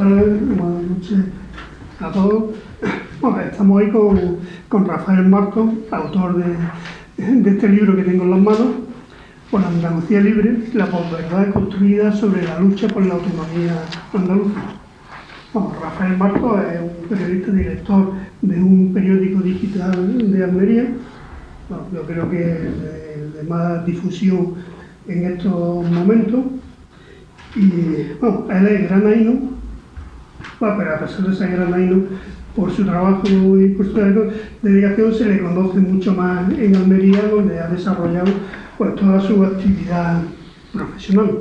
tal? Buenas noches a todos. Bueno, estamos hoy con Rafael Martos, autor de este libro que tengo en las manos, Por Andalucía Libre, la posverdad construida sobre la lucha por la autonomía andaluza. Bueno, Rafael Martos es un periodista director de un periódico digital de Almería. Bueno, yo creo que es de más difusión en estos momentos. Y bueno, él es granaíno, pero a pesar de ser granaíno, por su trabajo y por su dedicación se le conoce mucho más en Almería, donde ha desarrollado pues toda su actividad profesional.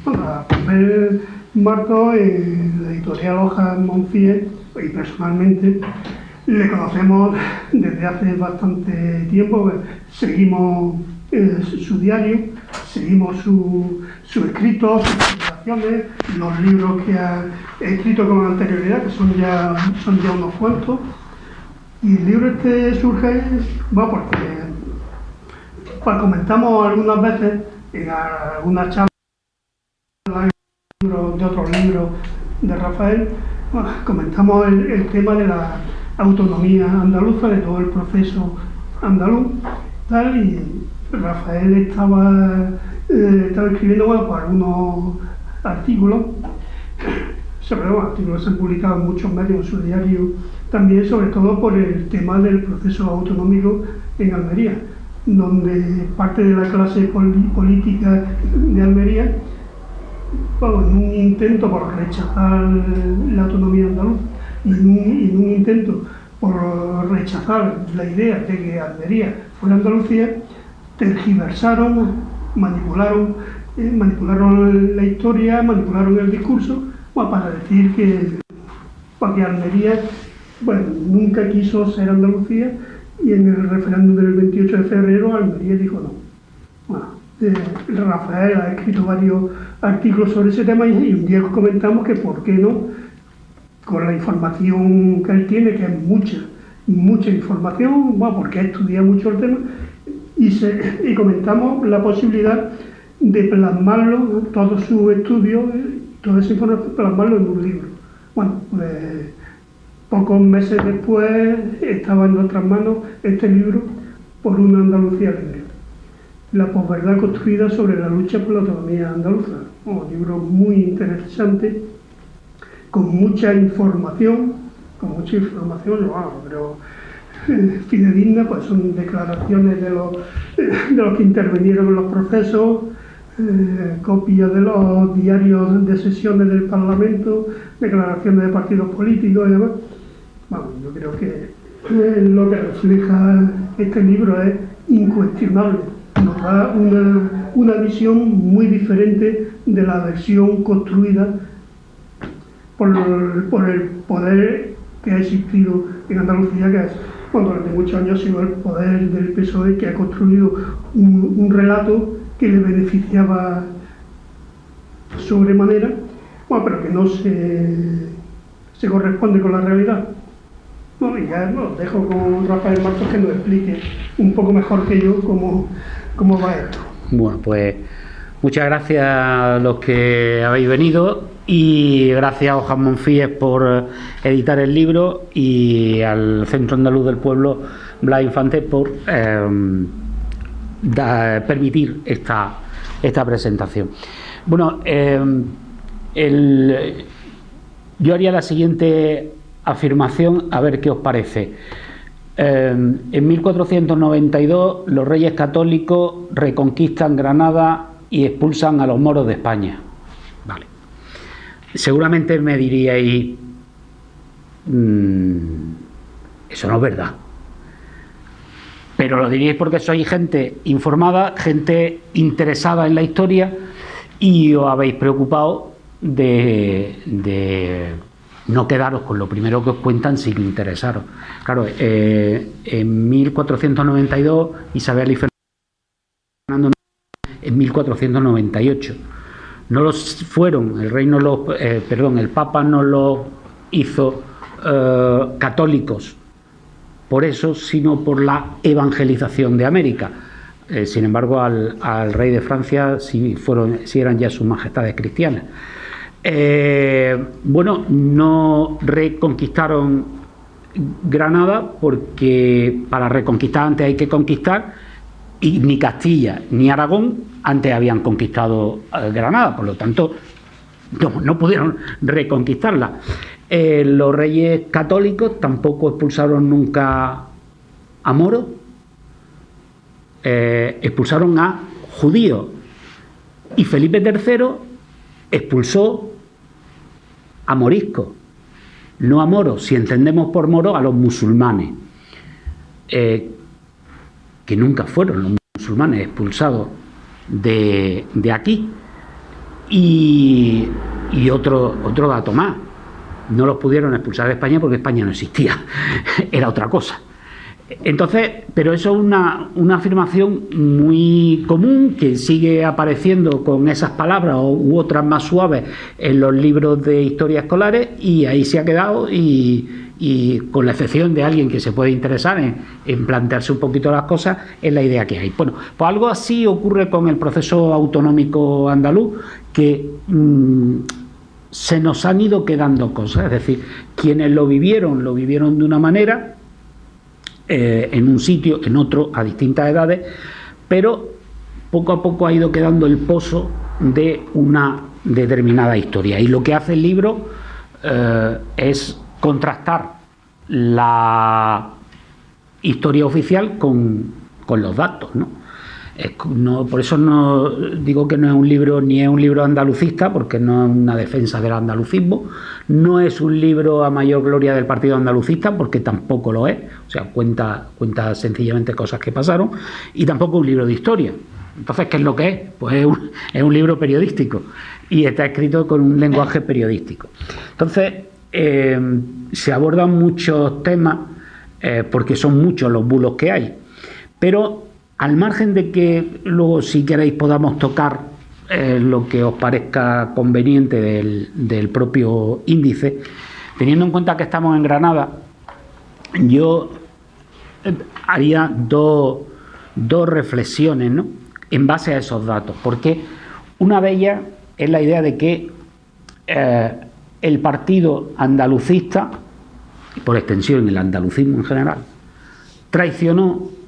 Bueno, a Rafael Martos, en la editorial Hojas Monfies, y personalmente le conocemos desde hace bastante tiempo. Seguimos su diario, seguimos su escrito, sus publicaciones, los libros que ha escrito con anterioridad, que son ya unos cuantos. Y el libro este surge, bueno, porque comentamos algunas veces en algunas charlas de otros libros de Rafael, bueno, comentamos el tema de la autonomía andaluza, de todo el proceso andaluz, tal, y Rafael estaba escribiendo, bueno, pues algunos artículos, sobre los artículos se han publicado en muchos medios, en su diario también, sobre todo por el tema del proceso autonómico en Almería, donde parte de la clase política de Almería, bueno, en un intento por rechazar la autonomía andaluza y en un intento por rechazar la idea de que Almería fuera Andalucía, tergiversaron, manipularon la historia, manipularon el discurso, bueno, para decir que Almería, bueno, nunca quiso ser Andalucía, y en el referéndum del 28 de febrero Almería dijo no. Bueno, Rafael ha escrito varios artículos sobre ese tema, y un día comentamos que por qué no, con la información que él tiene, que es mucha información, bueno, porque ha estudiado mucho el tema, y comentamos la posibilidad de plasmarlo, todo su estudio, toda esa información, plasmarlo en un libro. Bueno, pues pocos meses después estaba en nuestras manos este libro, Por una Andalucía Libre, la posverdad construida sobre la lucha por la autonomía andaluza. Un libro muy interesante, con mucha información, pero fidedigna, pues son declaraciones de los que intervinieron en los procesos, copias de los diarios de sesiones del Parlamento, declaraciones de partidos políticos y demás. Bueno, yo creo que lo que refleja este libro es incuestionable. Nos da una visión muy diferente de la versión construida por el poder que ha existido en Andalucía, que es, bueno, durante muchos años ha sido el poder del PSOE, que ha construido un relato que le beneficiaba sobremanera, bueno, pero que no se corresponde con la realidad. Bueno, y ya lo dejo con Rafael Martos, que nos explique un poco mejor que yo cómo va esto. Bueno, pues muchas gracias a los que habéis venido, y gracias a Hojas Monfies por editar el libro, y al Centro Andaluz del Pueblo Blas Infante por permitir esta presentación. Bueno, yo haría la siguiente afirmación, a ver qué os parece. En 1492 los reyes católicos reconquistan Granada y expulsan a los moros de España. Vale. Seguramente me diríais, eso no es verdad. Pero lo diríais porque sois gente informada, gente interesada en la historia, y os habéis preocupado de no quedaros con lo primero que os cuentan sin interesaros. Claro, en 1492 Isabel y Fernando, en 1498. No los fueron, el Papa no los hizo católicos por eso, sino por la evangelización de América. Sin embargo, al rey de Francia sí eran ya sus majestades cristianas. Bueno, no reconquistaron Granada porque para reconquistar antes hay que conquistar, y ni Castilla ni Aragón antes habían conquistado Granada, por lo tanto no pudieron reconquistarla. Los reyes católicos tampoco expulsaron nunca a moros, expulsaron a judíos, y Felipe III expulsó a moriscos, no a moros, si entendemos por moros a los musulmanes, que nunca fueron los musulmanes expulsados de aquí. Y otro dato más, no los pudieron expulsar de España porque España no existía, era otra cosa. Entonces, pero eso es una afirmación muy común que sigue apareciendo con esas palabras u otras más suaves en los libros de historia escolares, y ahí se ha quedado, y con la excepción de alguien que se puede interesar en plantearse un poquito las cosas, es la idea que hay. Bueno, pues algo así ocurre con el proceso autonómico andaluz, que se nos han ido quedando cosas, es decir, quienes lo vivieron de una manera, en un sitio, en otro, a distintas edades, pero poco a poco ha ido quedando el pozo de una determinada historia. Y lo que hace el libro es contrastar la historia oficial con los datos, ¿no? Por eso no digo que no es un libro, ni es un libro andalucista, porque no es una defensa del andalucismo, no es un libro a mayor gloria del partido andalucista, porque tampoco lo es, o sea, cuenta sencillamente cosas que pasaron, y tampoco un libro de historia. Entonces, ¿qué es lo que es? Pues es un libro periodístico, y está escrito con un lenguaje periodístico. Entonces, se abordan muchos temas, porque son muchos los bulos que hay, pero al margen de que luego, si queréis, podamos tocar lo que os parezca conveniente del propio índice, teniendo en cuenta que estamos en Granada, yo haría dos reflexiones, ¿no?, en base a esos datos, porque una de ellas es la idea de que el partido andalucista, y por extensión el andalucismo en general, traicionó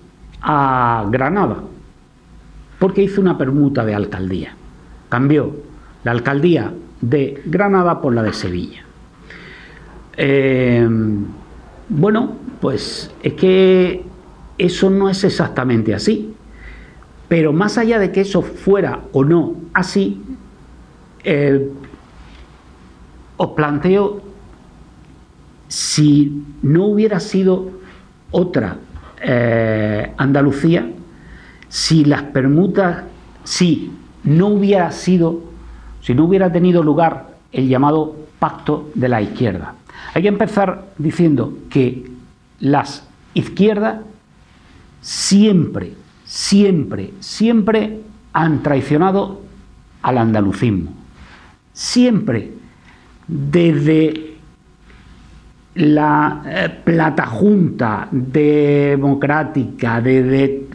a Granada porque hizo una permuta de alcaldía, cambió la alcaldía de Granada por la de Sevilla. Bueno, pues es que eso no es exactamente así, pero más allá de que eso fuera o no así, os planteo, si no hubiera sido otra Andalucía, si las permutas, si no hubiera tenido lugar el llamado pacto de la izquierda. Hay que empezar diciendo que las izquierdas siempre han traicionado al andalucismo. Siempre, desde la Platajunta democrática, desde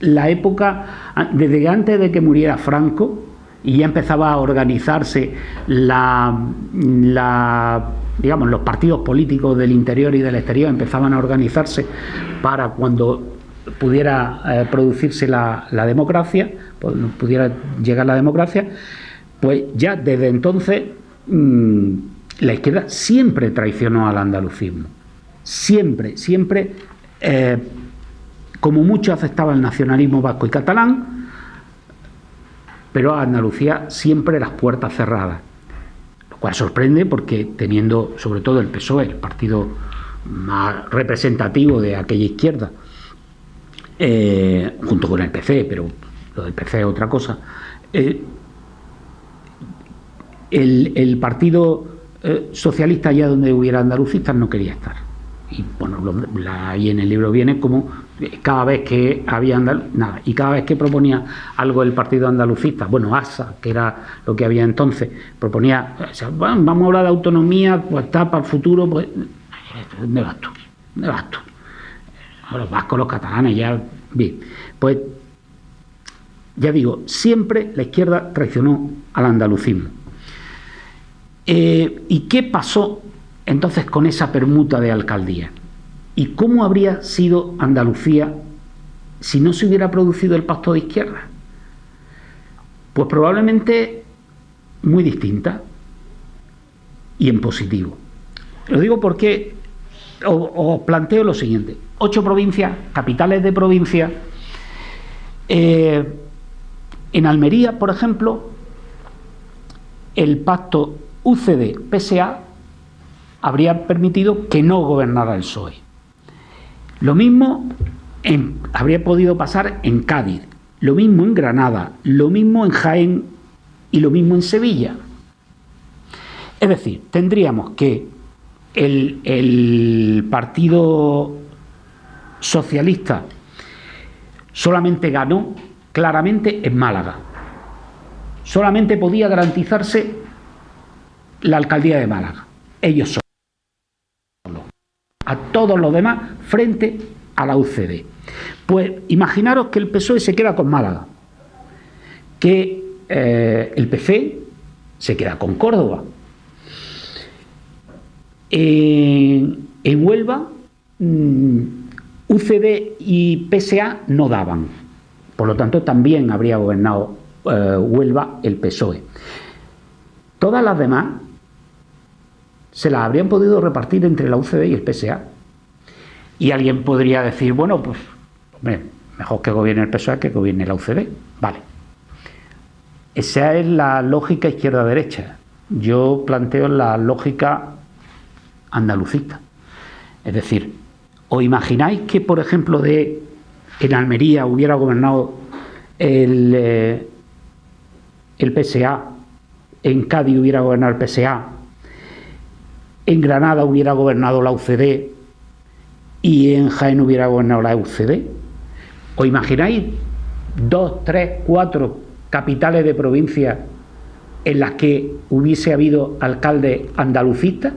la época, desde antes de que muriera Franco, y ya empezaba a organizarse digamos, los partidos políticos del interior y del exterior empezaban a organizarse para cuando pudiera producirse la democracia, pudiera llegar la democracia, pues ya desde entonces la izquierda siempre traicionó al andalucismo, siempre, como mucho aceptaba el nacionalismo vasco y catalán, pero a Andalucía siempre las puertas cerradas, lo cual sorprende porque, teniendo sobre todo el PSOE, el partido más representativo de aquella izquierda, junto con el PC, pero lo del PC es otra cosa, el partido socialista, allá donde hubiera andalucistas, no quería estar. Y bueno, ahí en el libro viene como cada vez que había y cada vez que proponía algo el partido andalucista, bueno, ASA, que era lo que había entonces, proponía, o sea, bueno, vamos a hablar de autonomía, pues está para el futuro, pues ¿dónde vas tú? Los vascos, los catalanes, ya bien, pues Ya digo, siempre la izquierda traicionó al andalucismo. ¿Y qué pasó entonces con esa permuta de alcaldía? ¿Y cómo habría sido Andalucía si no se hubiera producido el pacto de izquierda? Pues probablemente muy distinta y en positivo. Lo digo porque os planteo lo siguiente: 8 provincias, capitales de provincia. En Almería, por ejemplo, el pacto UCD-PSA habría permitido que no gobernara el PSOE. Lo mismo habría podido pasar en Cádiz, lo mismo en Granada, lo mismo en Jaén y lo mismo en Sevilla. Es decir, tendríamos que el Partido Socialista solamente ganó claramente en Málaga. Solamente podía garantizarse la alcaldía de Málaga. Ellos solos. A todos los demás frente a la UCD. Pues imaginaros que el PSOE se queda con Málaga, que el PC se queda con Córdoba. En Huelva, UCD y PSA no daban. Por lo tanto, también habría gobernado Huelva el PSOE. Todas las demás se las habrían podido repartir entre la UCD y el PSA. Y alguien podría decir, bueno, pues hombre, mejor que gobierne el PSOE que gobierne la UCD. Vale. Esa es la lógica izquierda-derecha. Yo planteo la lógica andalucista. Es decir, ¿os imagináis que, por ejemplo, en Almería hubiera gobernado el PSA, en Cádiz hubiera gobernado el PSA, en Granada hubiera gobernado la UCD y en Jaén hubiera gobernado la UCD? ¿Os imagináis 2, 3, 4 capitales de provincia en las que hubiese habido alcaldes andalucistas?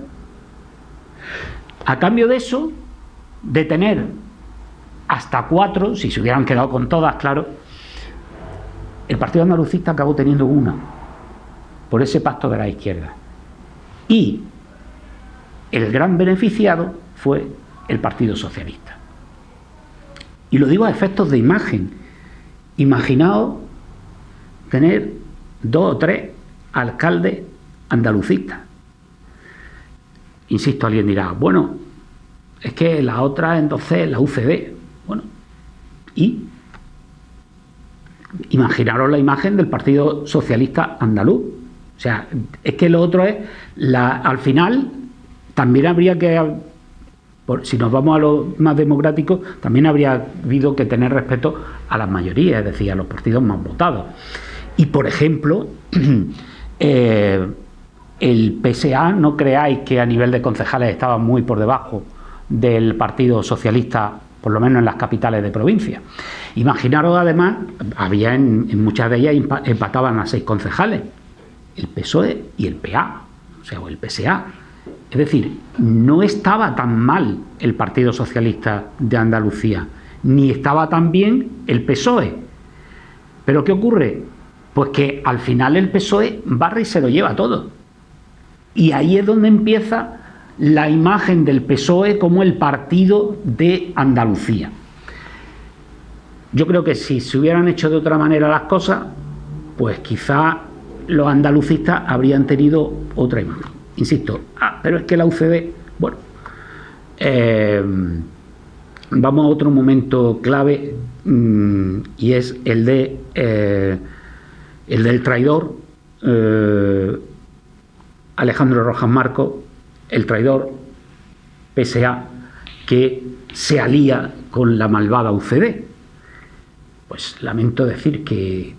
A cambio de eso, de tener hasta 4, si se hubieran quedado con todas, claro, el Partido Andalucista acabó teniendo una, por ese pacto de la izquierda. Y el gran beneficiado fue el Partido Socialista. Y lo digo a efectos de imagen. Imaginaos tener 2 o 3 alcaldes andalucistas. Insisto, alguien dirá, bueno, es que la otra entonces la UCD. Bueno, y imaginaros la imagen del Partido Socialista andaluz. O sea, es que lo otro es, al final, también habría que, si nos vamos a lo más democrático, también habría habido que tener respeto a las mayorías, es decir, a los partidos más votados. Y, por ejemplo, el PSA, no creáis que a nivel de concejales estaba muy por debajo del Partido Socialista, por lo menos en las capitales de provincia. Imaginaros, además, había en muchas de ellas empataban a 6 concejales, el PSOE y el PA, o sea, o el PSA. Es decir, no estaba tan mal el Partido Socialista de Andalucía, ni estaba tan bien el PSOE. ¿Pero qué ocurre? Pues que al final el PSOE barre y se lo lleva todo. Y ahí es donde empieza la imagen del PSOE como el partido de Andalucía. Yo creo que si se hubieran hecho de otra manera las cosas, pues quizá los andalucistas habrían tenido otra imagen. Insisto, pero es que la UCD, bueno, vamos a otro momento clave, y es el del traidor Alejandro Rojas Marcos, el traidor PSA, que se alía con la malvada UCD. Pues lamento decir que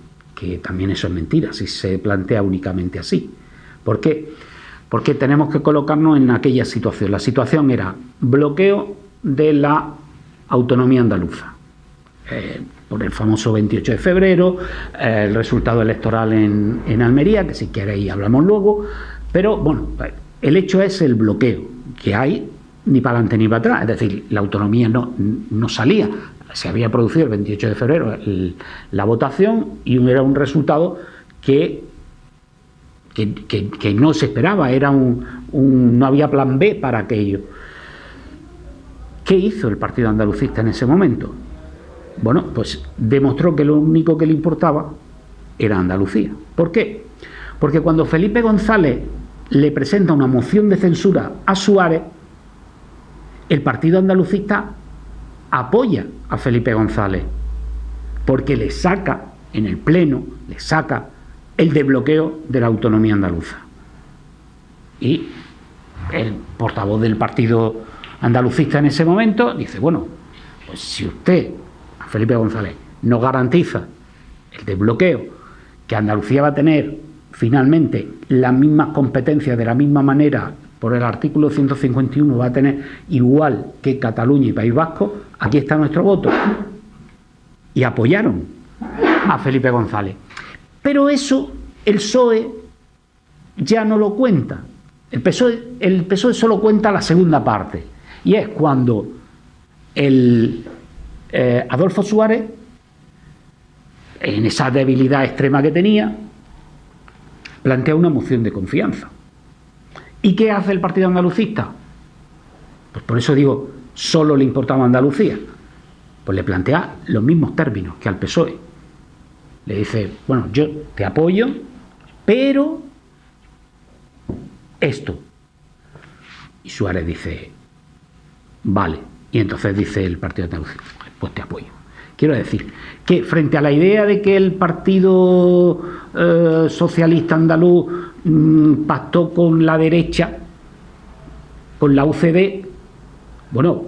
también eso es mentira, si se plantea únicamente así. ¿Por qué? Porque tenemos que colocarnos en aquella situación. La situación era bloqueo de la autonomía andaluza. Por el famoso 28 de febrero, el resultado electoral en Almería, que si queréis hablamos luego, pero bueno, el hecho es el bloqueo, que hay ni para adelante ni para atrás, es decir, la autonomía no salía, se había producido el 28 de febrero la votación y era un resultado que no se esperaba, era no había plan B para aquello. ¿Qué hizo el Partido Andalucista en ese momento? Bueno, pues demostró que lo único que le importaba era Andalucía. ¿Por qué? Porque cuando Felipe González le presenta una moción de censura a Suárez, el Partido Andalucista apoya a Felipe González, porque le saca, en el Pleno, le saca el desbloqueo de la autonomía andaluza. Y el portavoz del Partido Andalucista en ese momento dice, bueno, pues si usted, a Felipe González, no garantiza el desbloqueo, que Andalucía va a tener finalmente las mismas competencias de la misma manera por el artículo 151, va a tener igual que Cataluña y País Vasco, aquí está nuestro voto. Y apoyaron a Felipe González. Pero eso el PSOE ya no lo cuenta. El PSOE solo cuenta la segunda parte. Y es cuando Adolfo Suárez, en esa debilidad extrema que tenía, plantea una moción de confianza. ¿Y qué hace el Partido Andalucista? Pues por eso digo, solo le importaba Andalucía. Pues le plantea los mismos términos que al PSOE. Le dice, bueno, yo te apoyo, pero esto. Y Suárez dice, vale. Y entonces dice el Partido Andalucista, pues te apoyo. Quiero decir que frente a la idea de que el Partido Socialista Andaluz pactó con la derecha, con la UCD, bueno,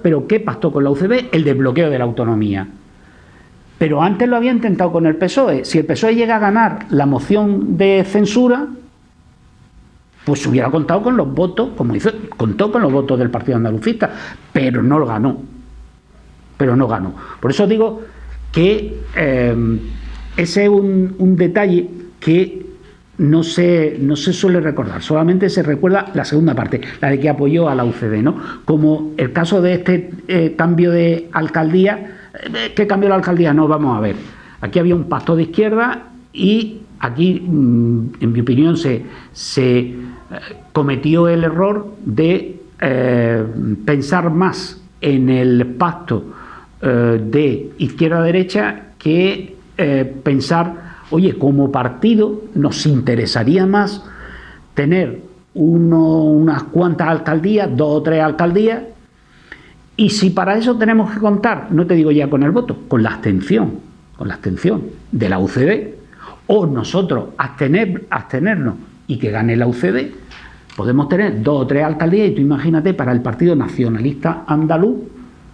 ¿pero qué pactó con la UCD? El desbloqueo de la autonomía. Pero antes lo había intentado con el PSOE. Si el PSOE llega a ganar la moción de censura, pues hubiera contado con los votos, como hizo, contó con los votos del Partido Andalucista, pero no lo ganó. Por eso digo que ese es un detalle que no se suele recordar, solamente se recuerda la segunda parte, la de que apoyó a la UCD, ¿no? Como el caso de este cambio de alcaldía. ¿Qué cambió la alcaldía? No, vamos a ver. Aquí había un pacto de izquierda y aquí, en mi opinión, se cometió el error de pensar más en el pacto de izquierda-derecha que pensar, oye, como partido nos interesaría más tener unas cuantas alcaldías, 2 o 3 alcaldías, y si para eso tenemos que contar, no te digo ya con el voto, con la abstención de la UCD, o nosotros abstenernos y que gane la UCD, podemos tener 2 o 3 alcaldías, y tú imagínate para el Partido Nacionalista Andaluz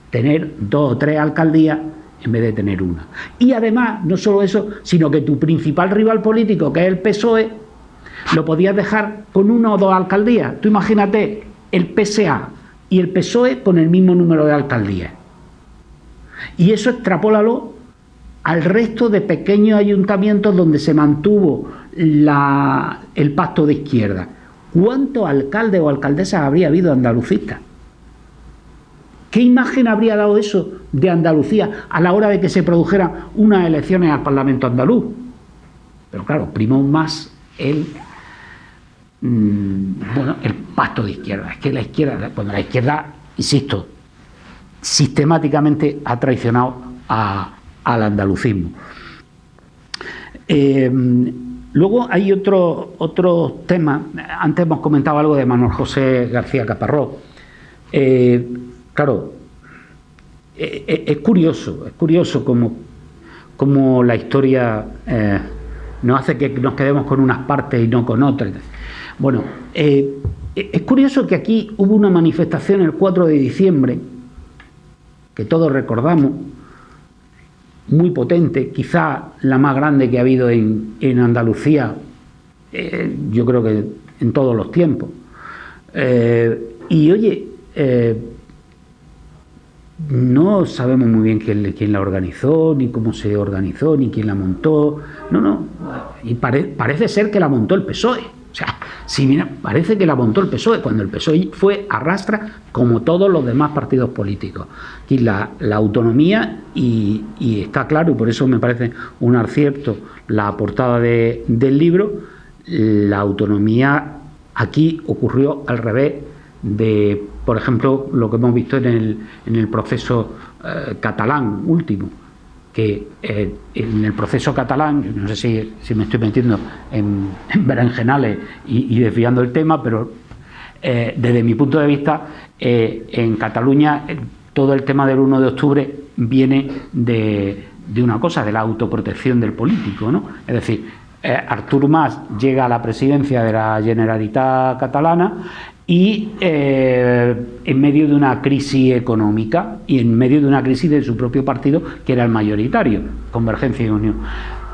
tener 2 o 3 alcaldías en vez de tener una. Y además, no solo eso, sino que tu principal rival político, que es el PSOE, lo podías dejar con 1 o 2 alcaldías. Tú imagínate el PSA y el PSOE con el mismo número de alcaldías. Y eso extrapólalo al resto de pequeños ayuntamientos donde se mantuvo el pacto de izquierda. ¿Cuántos alcaldes o alcaldesas habría habido andalucistas? ¿Qué imagen habría dado eso de Andalucía a la hora de que se produjeran unas elecciones al Parlamento andaluz? Pero claro, primó más el pacto de izquierda. Es que la izquierda, insisto, sistemáticamente ha traicionado al andalucismo. Luego hay otro tema. Antes hemos comentado algo de Manuel José García Caparrós. Claro, es curioso como la historia nos hace que nos quedemos con unas partes y no con otras. Bueno, es curioso que aquí hubo una manifestación el 4 de diciembre, que todos recordamos, muy potente, quizá la más grande que ha habido en Andalucía, yo creo que en todos los tiempos. Y oye, no sabemos muy bien quién la organizó, ni cómo se organizó, ni quién la montó. No. Y parece ser que la montó el PSOE. O sea, si mira, parece que la montó el PSOE, cuando el PSOE fue a rastra como todos los demás partidos políticos. Aquí la autonomía, y está claro, y por eso me parece un acierto la portada del libro, la autonomía aquí ocurrió al revés de, por ejemplo, lo que hemos visto en el proceso catalán último, que en el proceso catalán, no sé si me estoy metiendo en berenjenales y desviando el tema, pero desde mi punto de vista, en Cataluña todo el tema del 1 de octubre viene de una cosa, de la autoprotección del político, ¿no? Es decir, Artur Mas llega a la presidencia de la Generalitat catalana y en medio de una crisis económica y en medio de una crisis de su propio partido, que era el mayoritario, Convergencia y Unión.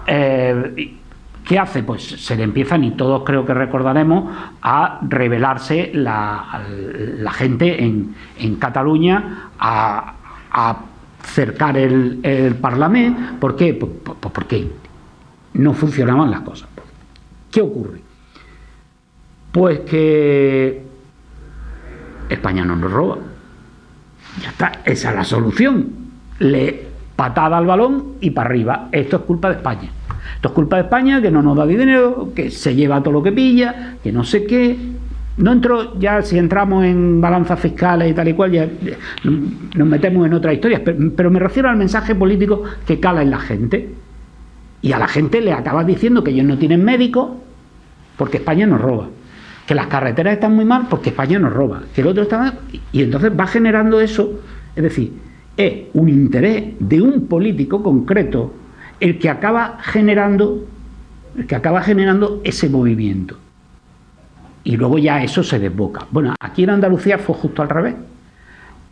¿Qué hace? Pues se le empiezan, y todos creo que recordaremos, a rebelarse la gente en Cataluña, a cercar el Parlamento. ¿Por qué? Pues porque no funcionaban las cosas. ¿Qué ocurre? Pues que España no nos roba. Ya está, esa es la solución. Patada al balón y para arriba. Esto es culpa de España. Esto es culpa de España, que no nos da dinero, que se lleva todo lo que pilla, que no sé qué. No entro ya, si entramos en balanzas fiscales y tal y cual, ya nos metemos en otras historias, pero me refiero al mensaje político que cala en la gente. Y a la gente le acabas diciendo que ellos no tienen médicos porque España nos roba, que las carreteras están muy mal porque España nos roba, que el otro está mal, y entonces va generando eso. Es decir, es un interés de un político concreto el que acaba generando ese movimiento, y luego ya eso se desboca. Bueno, aquí en Andalucía fue justo al revés.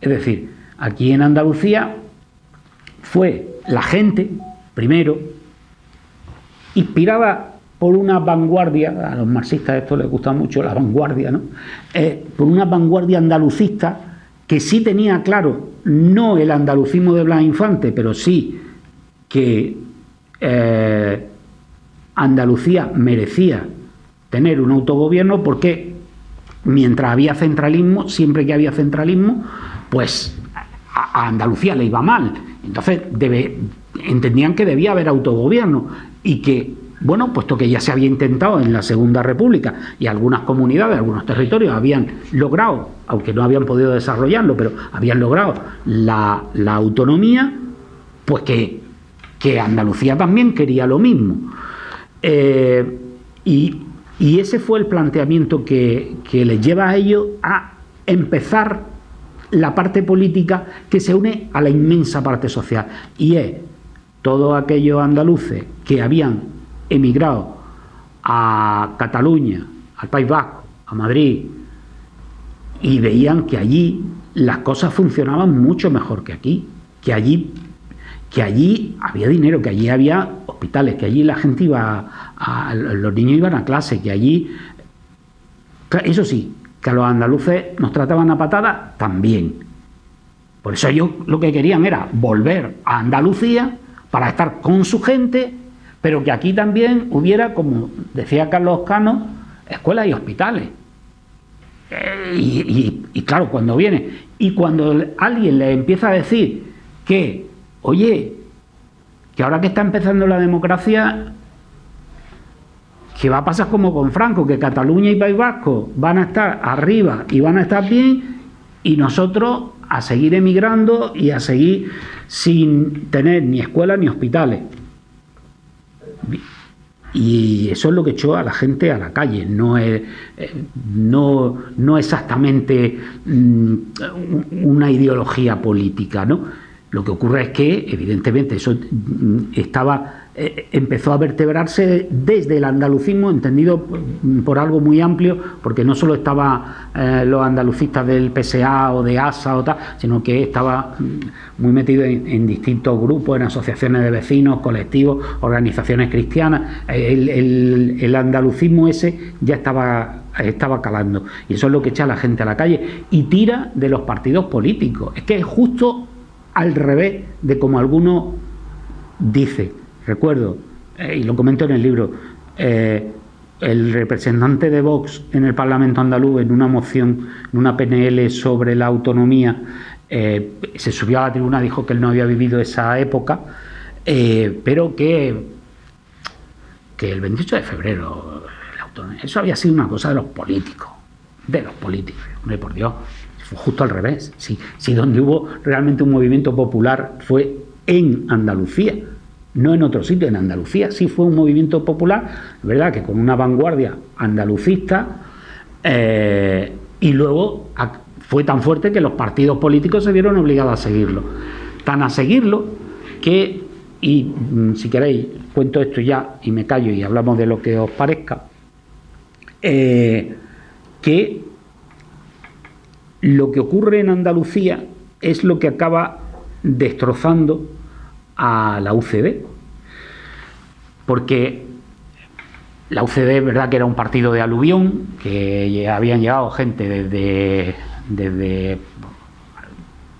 Es decir, aquí en Andalucía fue la gente, primero, inspirada por una vanguardia, a los marxistas esto les gusta mucho, la vanguardia, ¿no? Por una vanguardia andalucista que sí tenía claro, no el andalucismo de Blas Infante, pero sí que Andalucía merecía tener un autogobierno, porque mientras había centralismo, siempre que había centralismo, pues a Andalucía le iba mal. Entonces entendían que debía haber autogobierno, y que, bueno, puesto que ya se había intentado en la Segunda República y algunas comunidades, algunos territorios habían logrado, aunque no habían podido desarrollarlo, pero habían logrado la autonomía, pues que Andalucía también quería lo mismo. Y ese fue el planteamiento que les lleva a ellos a empezar la parte política que se une a la inmensa parte social, y es todos aquellos andaluces que habían emigrado a Cataluña, al País Vasco, a Madrid, y veían que allí las cosas funcionaban mucho mejor que aquí, que allí había dinero, que allí había hospitales, que allí la gente los niños iban a clase, que allí, eso sí, que a los andaluces nos trataban a patadas también. Por eso ellos lo que querían era volver a Andalucía para estar con su gente, pero que aquí también hubiera, como decía Carlos Cano, escuelas y hospitales. Y claro, cuando viene, y cuando alguien le empieza a decir que, oye, que ahora que está empezando la democracia, que va a pasar como con Franco, que Cataluña y País Vasco van a estar arriba y van a estar bien, y nosotros a seguir emigrando y a seguir sin tener ni escuelas ni hospitales. Y eso es lo que echó a la gente a la calle. No exactamente una ideología política, ¿no? Lo que ocurre es que, evidentemente, eso empezó a vertebrarse desde el andalucismo, entendido por algo muy amplio, porque no solo estaban los andalucistas del PSA o de ASA o tal, sino que estaba muy metido en distintos grupos, en asociaciones de vecinos, colectivos, organizaciones cristianas. El andalucismo ese ya estaba calando, y eso es lo que echa a la gente a la calle y tira de los partidos políticos. Es que es justo al revés de como alguno dice. Recuerdo, y lo comento en el libro, el representante de Vox en el Parlamento andaluz, en una moción, en una PNL sobre la autonomía, se subió a la tribuna, dijo que él no había vivido esa época, pero que el 28 de febrero, la autonomía, eso había sido una cosa de los políticos. Hombre, por Dios, fue justo al revés. Si donde hubo realmente un movimiento popular fue en Andalucía, no en otro sitio, en Andalucía sí fue un movimiento popular, ¿verdad?, que con una vanguardia andalucista, y luego fue tan fuerte que los partidos políticos se vieron obligados a seguirlo. Tan a seguirlo que, y si queréis, cuento esto ya y me callo y hablamos de lo que os parezca, que lo que ocurre en Andalucía es lo que acaba destrozando a la UCD, porque la UCD es verdad que era un partido de aluvión, que habían llegado gente desde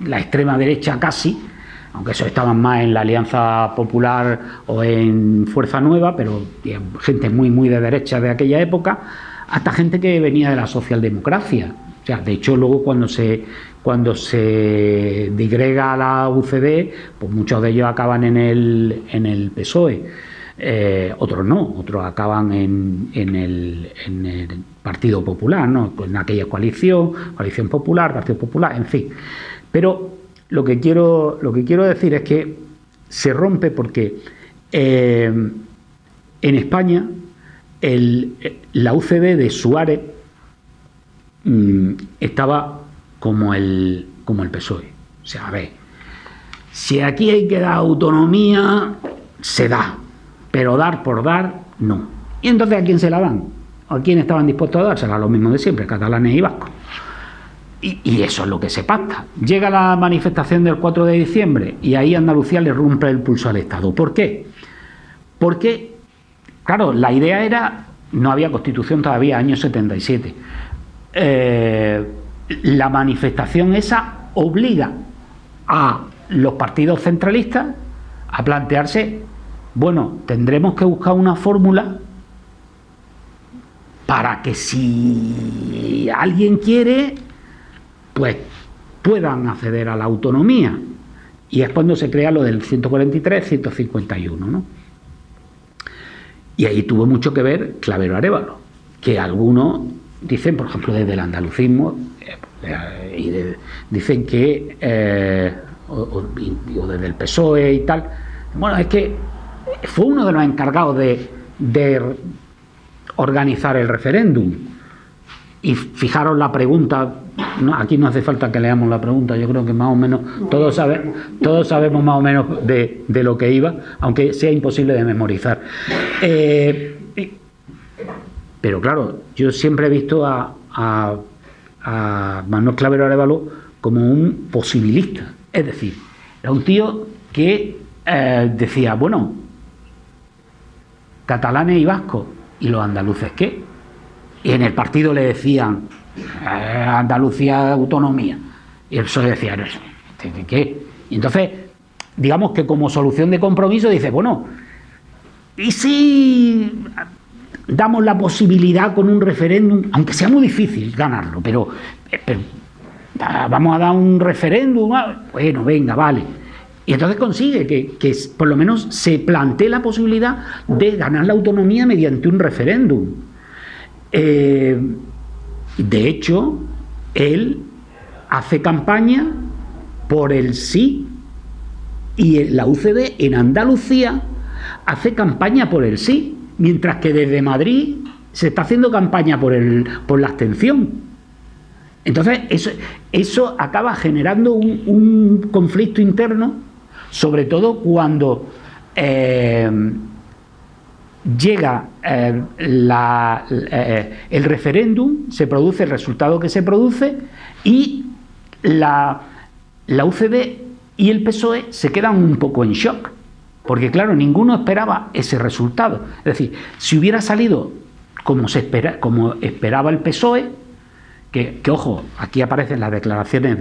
la extrema derecha casi, aunque eso estaban más en la Alianza Popular o en Fuerza Nueva, pero gente muy de derecha de aquella época, hasta gente que venía de la socialdemocracia. O sea, de hecho, luego cuando se digrega la UCD, pues muchos de ellos acaban en el PSOE, otros no, otros acaban en el Partido Popular, ¿no?, en aquella coalición popular, Partido Popular, en fin. Pero lo que quiero decir es que se rompe porque en España la UCD de Suárez estaba como el PSOE. O sea, a ver, si aquí hay que dar autonomía, se da, pero dar por dar, no. ¿Y entonces a quién se la dan? ¿A quién estaban dispuestos a dársela? Lo mismo de siempre, catalanes y vascos. Y eso es lo que se pacta. Llega la manifestación del 4 de diciembre y ahí Andalucía le rompe el pulso al Estado. ¿Por qué? Porque, claro, la idea era, no había Constitución todavía, año 77. La manifestación esa obliga a los partidos centralistas a plantearse, bueno, tendremos que buscar una fórmula para que si alguien quiere, pues puedan acceder a la autonomía. Y es cuando se crea lo del 143-151, ¿no? Y ahí tuvo mucho que ver Clavero Arévalo, que algunos dicen, por ejemplo, desde el andalucismo, dicen que, o desde el PSOE y tal, bueno, es que fue uno de los encargados de organizar el referéndum. Y fijaros la pregunta, no, aquí no hace falta que leamos la pregunta, yo creo que más o menos todos sabemos más o menos de lo que iba, aunque sea imposible de memorizar. Pero claro, yo siempre he visto a Manuel Clavero Arévalo como un posibilista, es decir, era un tío que decía, bueno, catalanes y vascos, ¿y los andaluces qué? Y en el partido le decían Andalucía, autonomía, y el PSOE decía, ¿de qué? Y entonces, digamos que como solución de compromiso dice, bueno, ¿y si damos la posibilidad con un referéndum, aunque sea muy difícil ganarlo, pero vamos a dar un referéndum? Bueno, venga, vale. Y entonces consigue que por lo menos se plantee la posibilidad de ganar la autonomía mediante un referéndum. De hecho, él hace campaña por el sí, y la UCD en Andalucía hace campaña por el sí, mientras que desde Madrid se está haciendo campaña por la abstención. Entonces eso acaba generando un conflicto interno, sobre todo cuando llega el referéndum, se produce el resultado que se produce, y la UCD y el PSOE se quedan un poco en shock, porque claro, ninguno esperaba ese resultado. Es decir, si hubiera salido como esperaba el PSOE, que ojo, aquí aparecen las declaraciones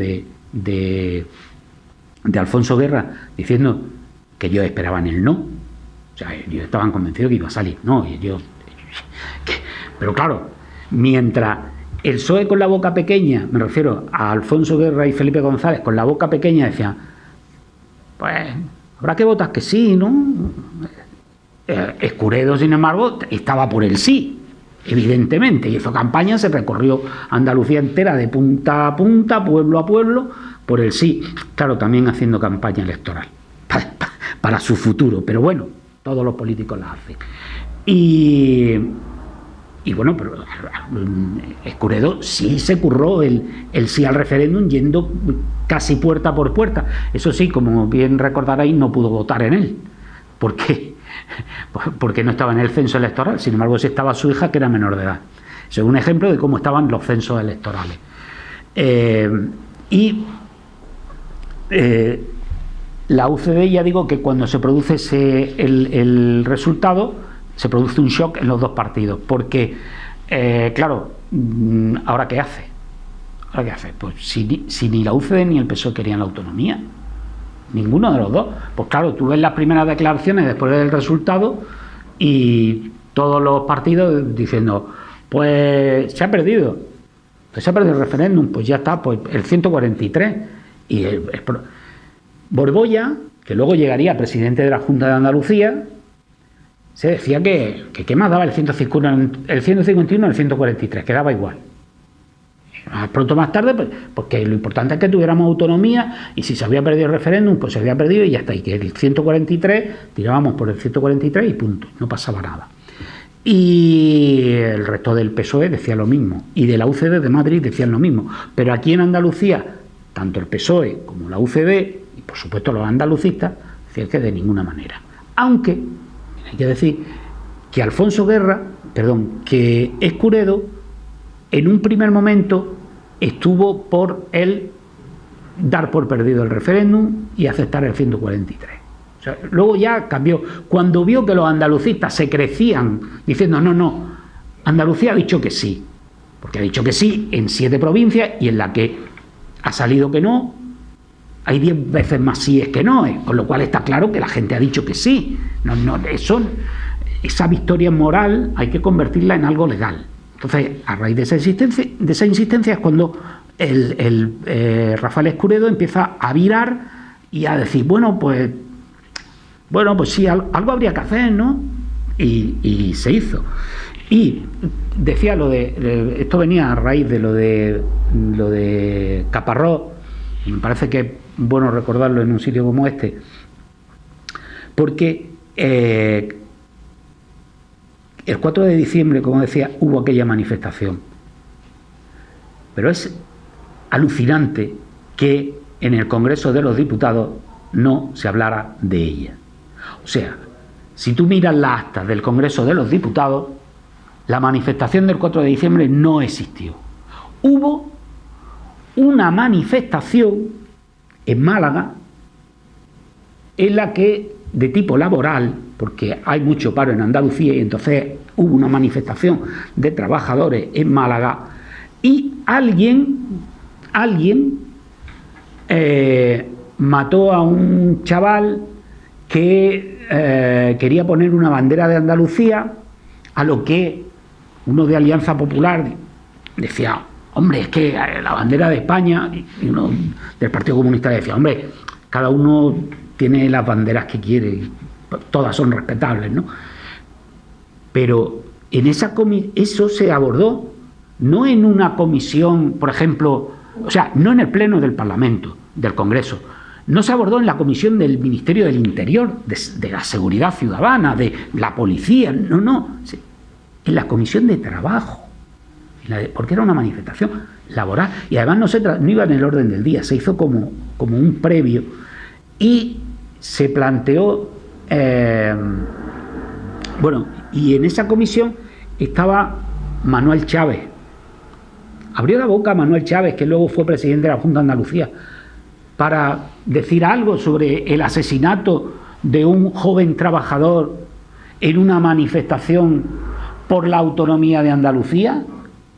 de Alfonso Guerra diciendo que ellos esperaban el no. O sea, ellos estaban convencidos que iba a salir. No, Pero claro, mientras el PSOE con la boca pequeña, me refiero a Alfonso Guerra y Felipe González con la boca pequeña, decían, pues habrá que votar que sí, ¿no? Escuredo, sin embargo, estaba por el sí, evidentemente, y hizo campaña, se recorrió Andalucía entera de punta a punta, pueblo a pueblo, por el sí. Claro, también haciendo campaña electoral para su futuro, pero bueno, todos los políticos la hacen. Y bueno, pero Escuredo sí se curró el sí al referéndum yendo casi puerta por puerta. Eso sí, como bien recordaréis, no pudo votar en él. ¿Por qué? Porque no estaba en el censo electoral. Sin embargo, sí estaba su hija, que era menor de edad. Eso es un ejemplo de cómo estaban los censos electorales. La UCD, ya digo que cuando se produce el resultado, se produce un shock en los dos partidos, porque, claro, ¿ahora qué hace? ¿Ahora qué hace? Pues si ni la UCD ni el PSOE querían la autonomía, ninguno de los dos. Pues claro, tú ves las primeras declaraciones después del resultado y todos los partidos diciendo, pues se ha perdido, el referéndum, pues ya está, pues el 143. Y Borbolla, que luego llegaría presidente de la Junta de Andalucía, se decía que qué más daba el 151 el 143, que daba igual. Pronto más tarde, pues, porque lo importante es que tuviéramos autonomía, y si se había perdido el referéndum, pues se había perdido y ya está. Y que el 143, tirábamos por el 143 y punto, no pasaba nada. Y el resto del PSOE decía lo mismo, y de la UCD de Madrid decían lo mismo. Pero aquí en Andalucía, tanto el PSOE como la UCD, y por supuesto los andalucistas, decían que de ninguna manera. Aunque hay que decir que que Escuredo, en un primer momento estuvo por él dar por perdido el referéndum y aceptar el 143. O sea, luego ya cambió. Cuando vio que los andalucistas se crecían diciendo no, Andalucía ha dicho que sí, porque ha dicho que sí en 7 provincias y en la que ha salido que no, hay 10 veces más síes que no, con lo cual está claro que la gente ha dicho que sí. Esa victoria moral hay que convertirla en algo legal. Entonces, a raíz de esa insistencia es cuando Rafael Escuredo empieza a virar y a decir, bueno, pues sí, algo habría que hacer, ¿no? Y se hizo. Y decía esto venía a raíz de lo de Caparrós, y me parece que es bueno recordarlo en un sitio como este, porque el 4 de diciembre, como decía, hubo aquella manifestación. Pero es alucinante que en el Congreso de los Diputados no se hablara de ella. O sea, si tú miras las actas del Congreso de los Diputados, la manifestación del 4 de diciembre no existió. Hubo una manifestación en Málaga en la que, de tipo laboral, porque hay mucho paro en Andalucía, y entonces hubo una manifestación de trabajadores en Málaga, y alguien mató a un chaval que quería poner una bandera de Andalucía, a lo que uno de Alianza Popular decía, hombre, es que la bandera de España, y uno del Partido Comunista decía, hombre, cada uno tiene las banderas que quiere, todas son respetables, ¿no? Pero en eso se abordó, no en una comisión, por ejemplo, o sea, no en el Pleno del Parlamento, del Congreso, no se abordó en la comisión del Ministerio del Interior, de la Seguridad Ciudadana, de la Policía, no, en la Comisión de Trabajo, porque era una manifestación laboral, y además no iba en el orden del día, se hizo como un previo, y se planteó, y en esa comisión estaba Manuel Chávez. Abrió la boca Manuel Chávez, que luego fue presidente de la Junta de Andalucía, para decir algo sobre el asesinato de un joven trabajador en una manifestación por la autonomía de Andalucía.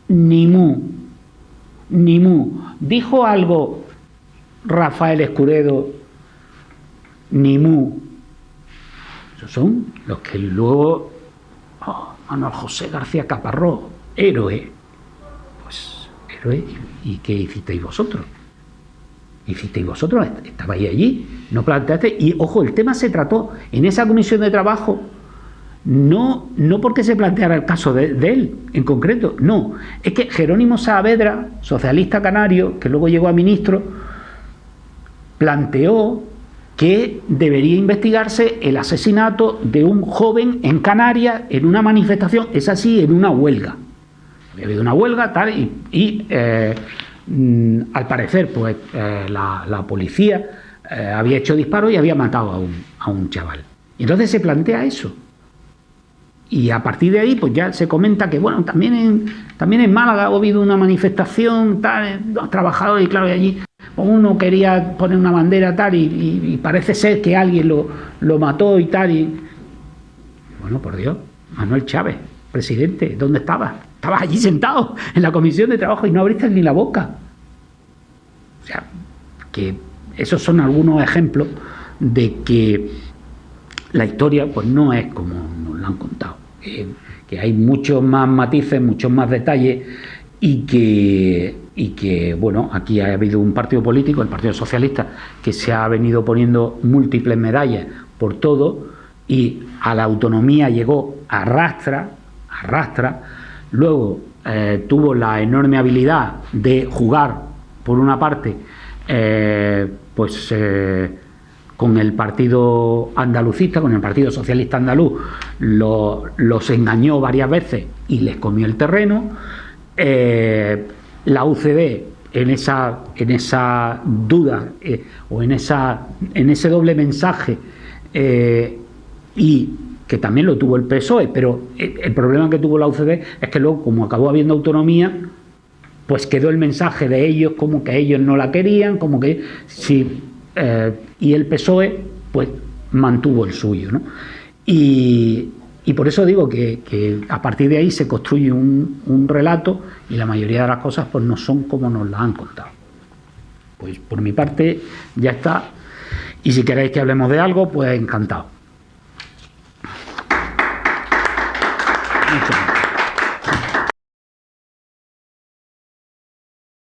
Ni mu. ¿Dijo algo Rafael Escuredo? Ni mu. Esos son los que luego Manuel José García Caparrós, héroe. Pues héroe, ¿y qué hicisteis vosotros? Hicisteis vosotros, estabais allí, no planteaste, y ojo, el tema se trató en esa comisión de trabajo, no porque se planteara el caso de él en concreto, no, es que Jerónimo Saavedra, socialista canario, que luego llegó a ministro, planteó que debería investigarse el asesinato de un joven en Canarias en una manifestación, es así, en una huelga. Había habido una huelga, tal, y al parecer, pues la policía había hecho disparos y había matado a un chaval. Y entonces se plantea eso. Y a partir de ahí, pues ya se comenta que, bueno, también en Málaga ha habido una manifestación, tal, los trabajadores, y claro, y allí uno quería poner una bandera, tal, y parece ser que alguien lo mató y tal. Y bueno, por Dios, Manuel Chávez, presidente, ¿dónde estabas? Estabas allí sentado en la comisión de trabajo y no abriste ni la boca. O sea, que esos son algunos ejemplos de que la historia pues no es como nos la han contado, que hay muchos más matices, muchos más detalles, y que bueno, aquí ha habido un partido político, el Partido Socialista, que se ha venido poniendo múltiples medallas por todo, y a la autonomía llegó a arrastra. Luego tuvo la enorme habilidad de jugar, por una parte, con el partido andalucista, con el Partido Socialista Andaluz, los engañó varias veces y les comió el terreno. La UCD, en esa duda o en ese doble mensaje, y que también lo tuvo el PSOE, pero el problema que tuvo la UCD es que luego, como acabó habiendo autonomía, pues quedó el mensaje de ellos como que ellos no la querían, como que sí, y el PSOE pues mantuvo el suyo, ¿no? Y por eso digo que a partir de ahí se construye un relato, y la mayoría de las cosas pues no son como nos las han contado. Pues por mi parte ya está, y si queréis que hablemos de algo, pues encantado.